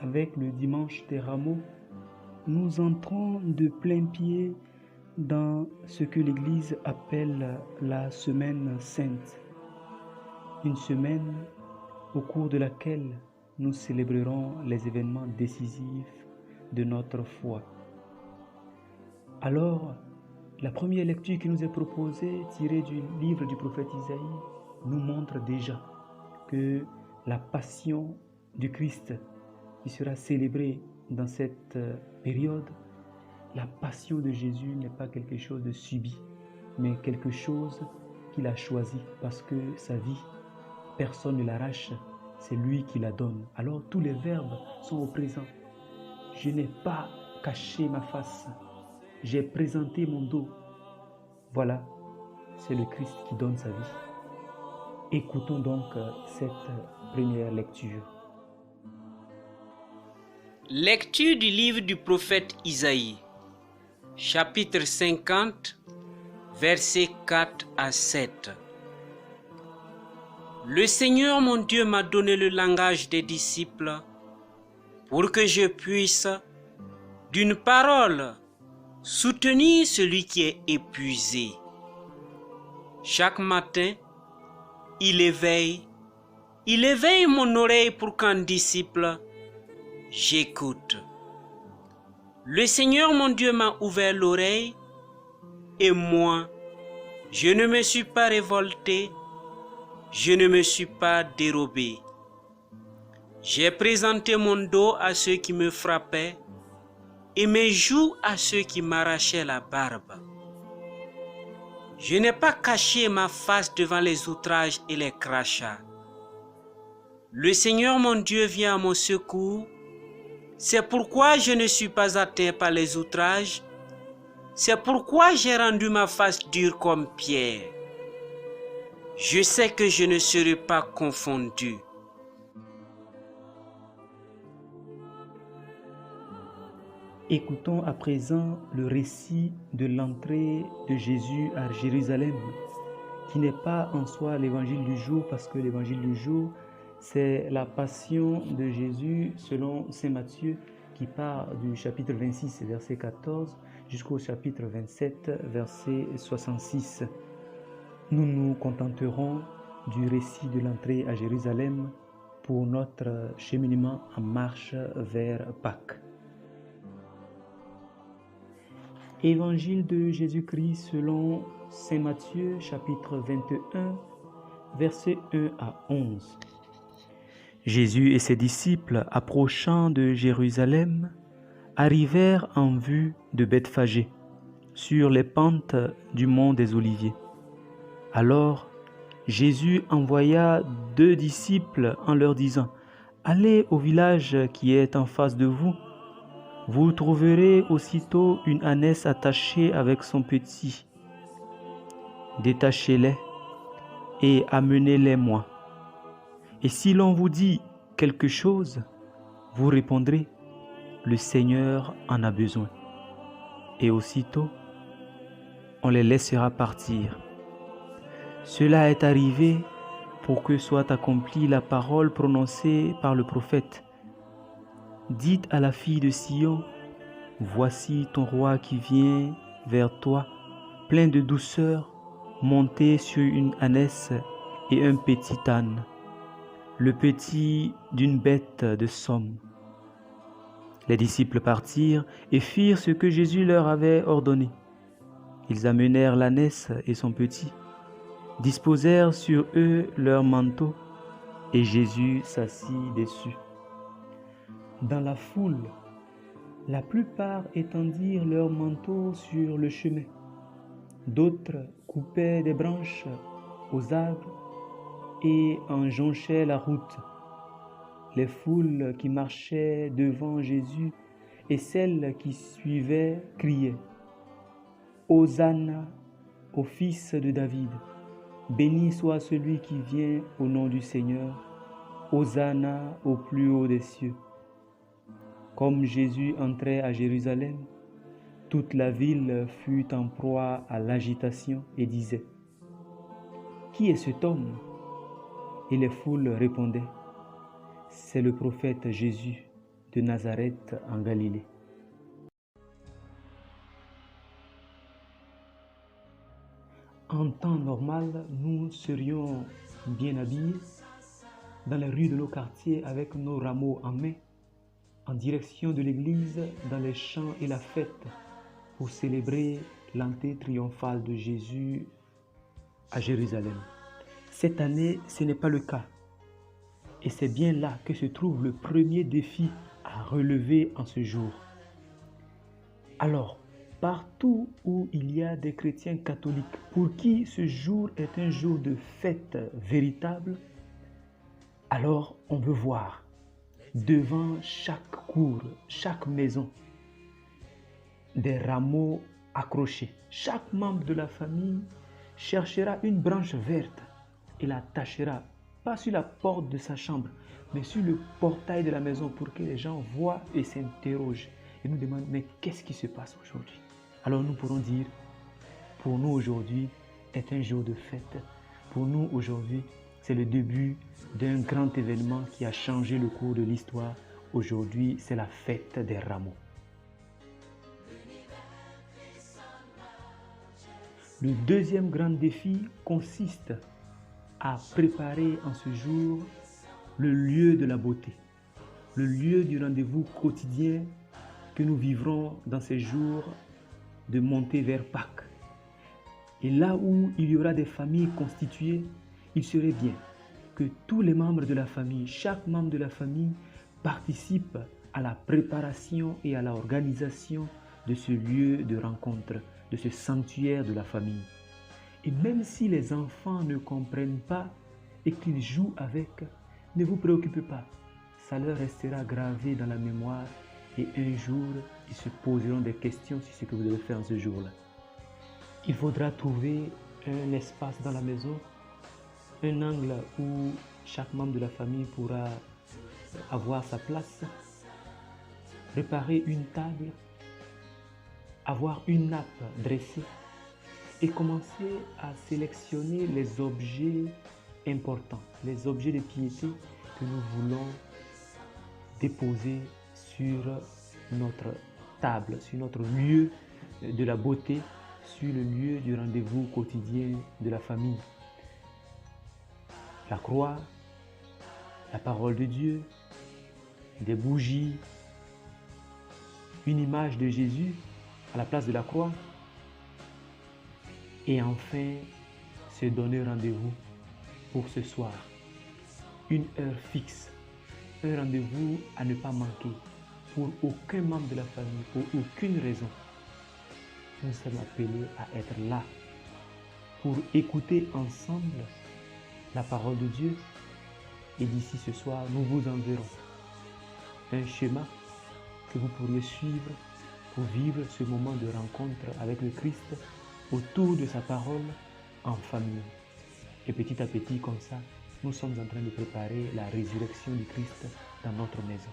avec le dimanche des rameaux, nous entrons de plein pied dans ce que l'Église appelle la Semaine Sainte. Une semaine au cours de laquelle nous célébrerons les événements décisifs de notre foi. Alors, la première lecture qui nous est proposée, tirée du livre du prophète Isaïe, nous montre déjà que la passion du Christ qui sera célébrée dans cette période, la passion de Jésus n'est pas quelque chose de subi, mais quelque chose qu'il a choisi parce que sa vie, personne ne l'arrache, c'est lui qui la donne. Alors tous les verbes sont au présent. Je n'ai pas caché ma face, j'ai présenté mon dos. Voilà, c'est le Christ qui donne sa vie. Écoutons donc cette première lecture. Lecture du livre du prophète Isaïe, chapitre 50, versets 4 à 7. Le Seigneur mon Dieu m'a donné le langage des disciples pour que je puisse, d'une parole, soutenir celui qui est épuisé. Chaque matin, il éveille mon oreille pour qu'en disciple, j'écoute. Le Seigneur mon Dieu m'a ouvert l'oreille et moi, je ne me suis pas révolté, je ne me suis pas dérobé. J'ai présenté mon dos à ceux qui me frappaient et mes joues à ceux qui m'arrachaient la barbe. Je n'ai pas caché ma face devant les outrages et les crachats. Le Seigneur mon Dieu vient à mon secours. C'est pourquoi je ne suis pas atteint par les outrages. C'est pourquoi j'ai rendu ma face dure comme pierre. Je sais que je ne serai pas confondu. Écoutons à présent le récit de l'entrée de Jésus à Jérusalem, qui n'est pas en soi l'évangile du jour, parce que l'évangile du jour, c'est la passion de Jésus selon saint Matthieu, qui part du chapitre 26, verset 14, jusqu'au chapitre 27, verset 66. Nous nous contenterons du récit de l'entrée à Jérusalem pour notre cheminement en marche vers Pâques. Évangile de Jésus-Christ selon saint Matthieu, chapitre 21, versets 1 à 11. Jésus et ses disciples, approchant de Jérusalem, arrivèrent en vue de Bethphagée, sur les pentes du mont des Oliviers. Alors, Jésus envoya 2 disciples en leur disant : « Allez au village qui est en face de vous. Vous trouverez aussitôt une ânesse attachée avec son petit. Détachez-les et amenez-les-moi. Et si l'on vous dit quelque chose, vous répondrez : le Seigneur en a besoin. Et aussitôt, on les laissera partir. Cela est arrivé pour que soit accomplie la parole prononcée par le prophète. Dites à la fille de Sion : voici ton roi qui vient vers toi, plein de douceur, monté sur une ânesse et un petit âne, le petit d'une bête de somme. Les disciples partirent et firent ce que Jésus leur avait ordonné. Ils amenèrent l'ânesse et son petit, disposèrent sur eux leurs manteaux, et Jésus s'assit dessus. Dans la foule, la plupart étendirent leurs manteaux sur le chemin. D'autres coupaient des branches aux arbres et en jonchaient la route. Les foules qui marchaient devant Jésus et celles qui suivaient criaient : « Hosanna au fils de David ! Béni soit celui qui vient au nom du Seigneur. Hosanna au plus haut des cieux. » Comme Jésus entrait à Jérusalem, toute la ville fut en proie à l'agitation et disait : « Qui est cet homme ? » Et les foules répondaient : « C'est le prophète Jésus de Nazareth en Galilée. En temps normal, nous serions bien habillés dans les rues de nos quartiers avec nos rameaux en main, en direction de l'église, dans les chants et la fête, pour célébrer l'entrée triomphale de Jésus à Jérusalem. Cette année, ce n'est pas le cas. Et c'est bien là que se trouve le premier défi à relever en ce jour. Alors, partout où il y a des chrétiens catholiques pour qui ce jour est un jour de fête véritable, alors on veut voir devant chaque cour, chaque maison, des rameaux accrochés. Chaque membre de la famille cherchera une branche verte et l'attachera, pas sur la porte de sa chambre, mais sur le portail de la maison pour que les gens voient et s'interrogent et nous demandent, mais qu'est-ce qui se passe aujourd'hui? Alors nous pourrons dire, pour nous aujourd'hui est un jour de fête. Pour nous aujourd'hui, c'est le début d'un grand événement qui a changé le cours de l'histoire. Aujourd'hui, c'est la fête des rameaux. Le deuxième grand défi consiste à préparer en ce jour le lieu de la beauté, le lieu du rendez-vous quotidien que nous vivrons dans ces jours de montée vers Pâques. Et là où il y aura des familles constituées, il serait bien que tous les membres de la famille, chaque membre de la famille participe à la préparation et à l'organisation de ce lieu de rencontre, de ce sanctuaire de la famille. Et même si les enfants ne comprennent pas et qu'ils jouent avec, ne vous préoccupez pas, ça leur restera gravé dans la mémoire et un jour, ils se poseront des questions sur ce que vous devez faire en ce jour-là. Il faudra trouver un espace dans la maison, un angle où chaque membre de la famille pourra avoir sa place, préparer une table, avoir une nappe dressée et commencer à sélectionner les objets importants, les objets de piété que nous voulons déposer sur notre table, sur notre lieu de la beauté, sur le lieu du rendez-vous quotidien de la famille. La croix, la parole de Dieu, des bougies, une image de Jésus à la place de la croix et enfin se donner rendez-vous pour ce soir. Une heure fixe, un rendez-vous à ne pas manquer pour aucun membre de la famille, pour aucune raison. Nous sommes appelés à être là pour écouter ensemble la parole de Dieu et d'ici ce soir, nous vous enverrons un schéma que vous pourriez suivre pour vivre ce moment de rencontre avec le Christ autour de sa parole en famille. Et petit à petit, comme ça, nous sommes en train de préparer la résurrection du Christ dans notre maison.